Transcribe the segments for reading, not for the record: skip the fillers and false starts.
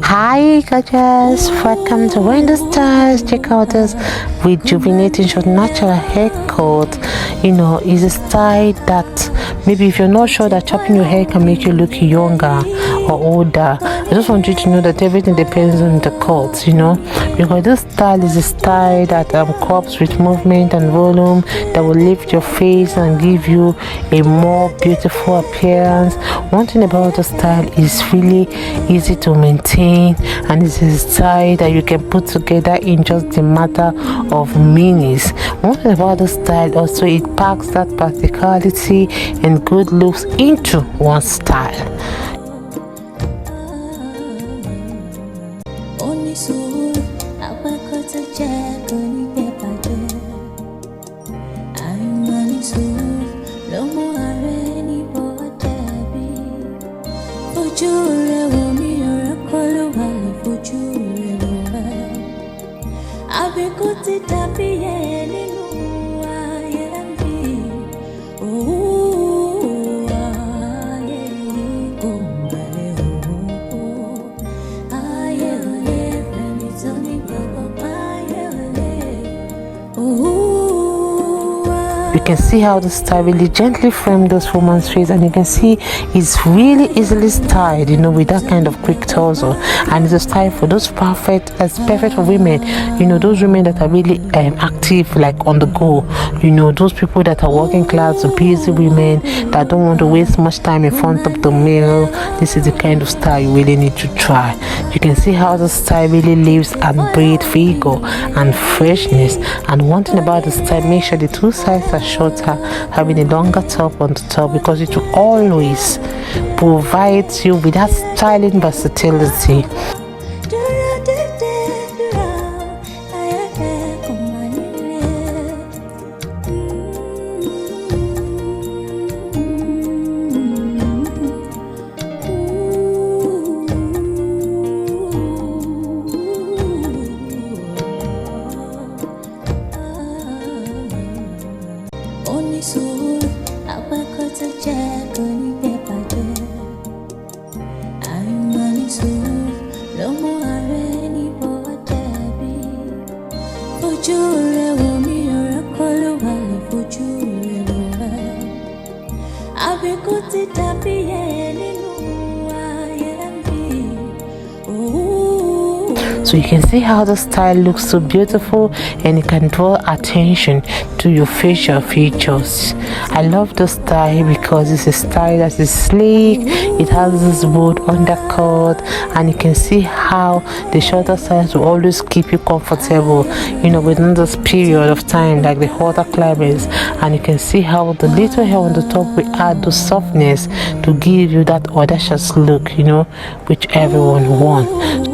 Hi guys, welcome to Wendy Styles. Check out this rejuvenating short natural haircut. It's a style that maybe if you're not sure that chopping your hair can make you look younger or older, I just want you to know that everything depends on the cut, because this style is a style that crops with movement and volume that will lift your face and give you a more beautiful appearance. One thing about the style is really easy to maintain, and it's a style that you can put together in just a matter of minutes. One thing about the style also, it packs that practicality and good looks into one style. You can see how the style really gently framed this woman's face, and you can see it's really easily styled, with that kind of quick torso. And it's a style for those perfect for women, those women that are really active, like on the go, those people that are working class, busy women that don't want to waste much time in front of the mirror. This is the kind of style you really need to try. You can see how the style really lives and breathes vigor and freshness. And one thing about the style, make sure the two sides are shorter, having a longer top on the top, because it will always provide you with that styling versatility. So you can see how the style looks so beautiful, and it can draw attention to your facial features. I love the style because it's a style that is sleek. It has this bold undercut, and you can see how the shorter sides will always keep you comfortable, within this period of time, like the hotter climates. And you can see how the little hair on the top will add the softness to give you that audacious look, which everyone wants.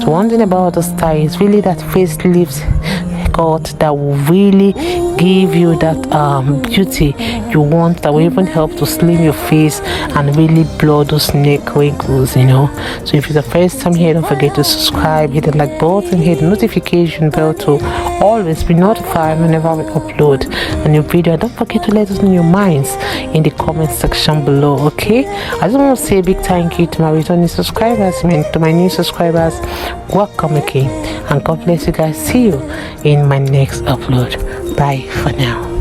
So one thing about the style is really that facelift cut that will really give you that beauty you want, that will even help to slim your face and really blur those neck wrinkles, you know. So if it's the first time here, don't forget to subscribe, hit the like button, hit the notification bell to always be notified whenever we upload a new video. Don't forget to let us know your minds in the comment section below. Okay, I just want to say a big thank you to my returning subscribers, to my new subscribers. Welcome again, and God bless you guys. See you in my next upload. Bye for now.